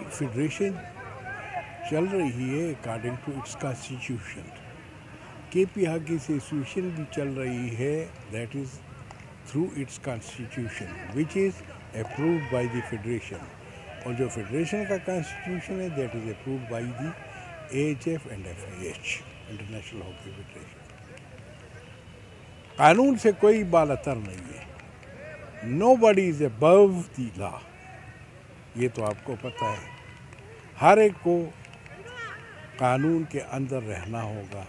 Federation चल रही है according to its constitution. KP hockey association भी चल रही है that is through its constitution which is approved by the federation. और जो फेडरेशन का कॉन्स्टिट्यूशन है that is approved by the AHF and FIH, international hockey federation. कानून से कोई बालातर नहीं है, nobody is above the law, ये तो आपको पता है। हर एक को कानून के अंदर रहना होगा,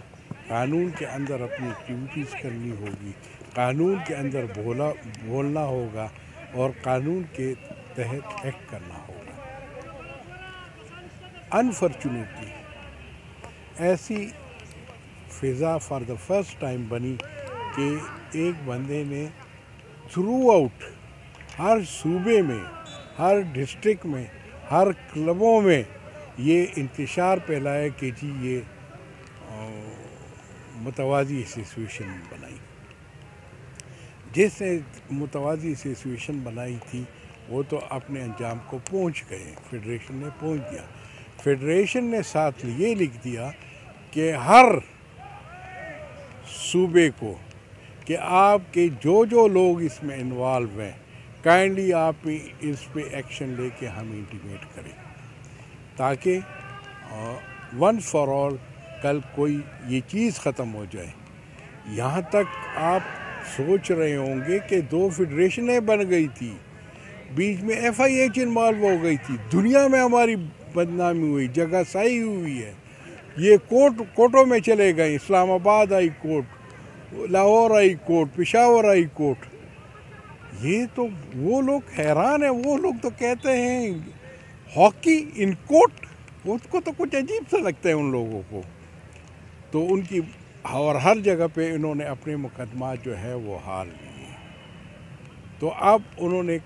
कानून के अंदर अपनी एक्टिविटीज़ करनी होगी, कानून के अंदर बोलना होगा और कानून के तहत एक्ट करना होगा। अनफॉर्चुनेटली ऐसी फ़िज़ा फॉर द फर्स्ट टाइम बनी कि एक बंदे ने थ्रू आउट हर सूबे में, हर डिस्ट्रिक्ट में, हर क्लबों में ये इंतशार फैलाया कि जी ये मुतवाज़ी एसोसिएशन बनाई। जिसने मुतवाज़ी एसोसिएशन बनाई थी वो तो अपने अंजाम को पहुंच गए, फेडरेशन ने पहुंच दिया। फेडरेशन ने साथ ये लिख दिया कि हर सूबे को कि आपके जो लोग इसमें इन्वॉल्व हैं काइंडली आप इस पे एक्शन लेके हमें इंटीमेट करें, ताकि वंस फॉर ऑल कल कोई ये चीज़ ख़त्म हो जाए। यहाँ तक आप सोच रहे होंगे कि 2 फेडरेशनें बन गई थी, बीच में FIH इन्वॉल्व हो गई थी, दुनिया में हमारी बदनामी हुई, जगह सही हुई है। ये कोर्टों में चले गए, Islamabad high court, Lahore high court, Peshawar high court. ये तो वो लोग हैरान हैं, वो लोग तो कहते हैं हॉकी इन कोर्ट, उसको तो कुछ अजीब सा लगता है उन लोगों को। तो उनकी और हर जगह पे इन्होंने अपने मुकदमा जो है वो हार लिए। तो अब उन्होंने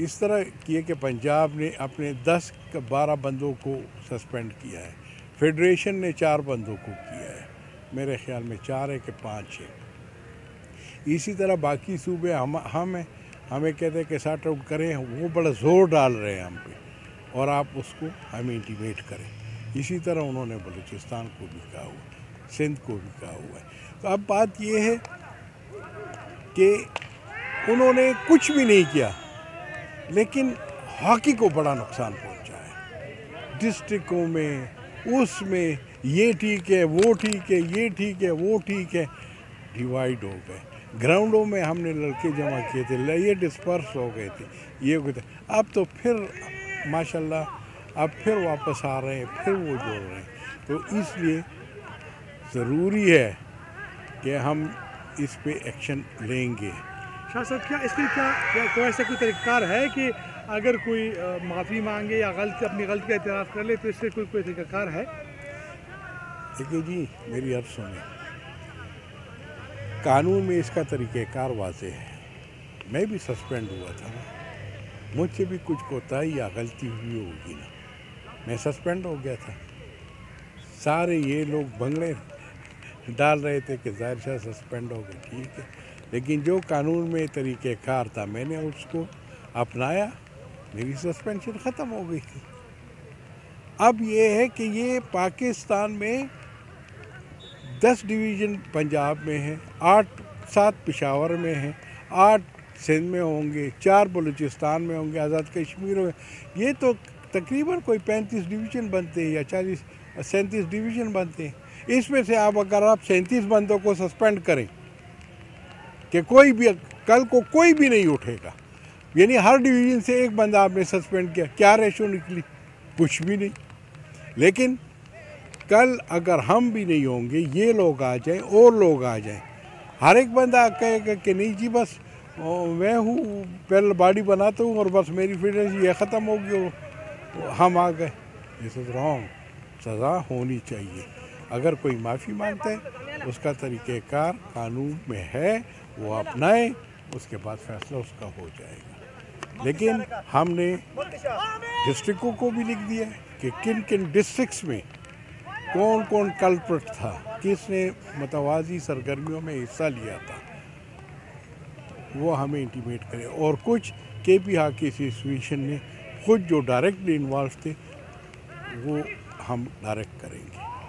इस तरह किए कि पंजाब ने अपने 10-12 बंदों को सस्पेंड किया है, फेडरेशन ने 4 बंदों को किया है, मेरे ख्याल में 4 है कि 5 है। इसी तरह बाकी सूबे हमें कहते हैं कि सॉर्ट आउट करें, वो बड़ा ज़ोर डाल रहे हैं हम पे और आप उसको हमें इंटीमेट करें। इसी तरह उन्होंने बलूचिस्तान को भी कहा हुआ, सिंध को भी कहा हुआ है। तो अब बात ये है कि उन्होंने कुछ भी नहीं किया, लेकिन हॉकी को बड़ा नुकसान पहुंचा है। डिस्ट्रिक्टों में उसमें ये ठीक है, वो ठीक है, ये ठीक है, वो ठीक है, डिवाइड हो गए। ग्राउंडों में हमने लड़के जमा किए थे, ये डिस्पर्स हो गए थे, ये हो गए। अब तो फिर माशाल्लाह अब फिर वापस आ रहे हैं, फिर वो जोड़ रहे हैं। तो इसलिए ज़रूरी है कि हम इस पे एक्शन लेंगे। शाह साहब, क्या इसके क्या कोई ऐसा कोई तरीक़ाकार है कि अगर कोई माफ़ी मांगे या अपनी गलती का एतराफ़ कर ले तो इससे कोई तरीक़ाकार है? देखिए जी, मेरी अर्ज़ सुनिए, कानून में इसका तरीक़ाकार वाज़ेह है। मैं भी सस्पेंड हुआ था ना, मुझसे भी कुछ कोताही या गलती हुई होगी ना, मैं सस्पेंड हो गया था। सारे ये लोग बंगड़े डाल रहे थे कि ज़ाहिर शाह सस्पेंड हो गए, ठीक है, लेकिन जो कानून में तरीक़ाकार था मैंने उसको अपनाया, मेरी सस्पेंशन ख़त्म हो गई थी। अब ये है कि ये पाकिस्तान में 10 डिवीज़न पंजाब में है, 8-7 पेशावर में है, 8 सिंध में होंगे, 4 बलूचिस्तान में होंगे, आज़ाद कश्मीर में। ये तो तकरीबन कोई 35 डिवीज़न बनते हैं या 37 डिवीज़न बनते हैं। इसमें से अगर आप 37 बंदों को सस्पेंड करें कि कोई भी कल को कोई भी नहीं उठेगा, यानी हर डिवीज़न से एक बंदा आपने सस्पेंड किया, क्या रेशो निकली? कुछ भी नहीं। लेकिन कल अगर हम भी नहीं होंगे, ये लोग आ जाएं और लोग आ जाएं, हर एक बंदा कहेगा कि नहीं जी बस मैं हूँ, पहले बॉडी बनाता हूँ और बस मेरी फिटनेस ये ख़त्म होगी और हम आ गए। This is wrong. सज़ा होनी चाहिए। अगर कोई माफ़ी मांगता है उसका तरीक़ाकार कानून में है, वो अपनाए, उसके बाद फैसला उसका हो जाएगा। लेकिन हमने डिस्ट्रिक्टों को भी लिख दिया है कि किन किन डिस्ट्रिक्ट्स में कौन कौन कल्प्रिट था, किसने मुतवाज़ी सरगर्मियों में हिस्सा लिया था, वो हमें इंटीमेट करें। और कुछ KP हॉकी एसोसिएशन ने खुद जो डायरेक्टली इन्वॉल्व थे वो हम डायरेक्ट करेंगे।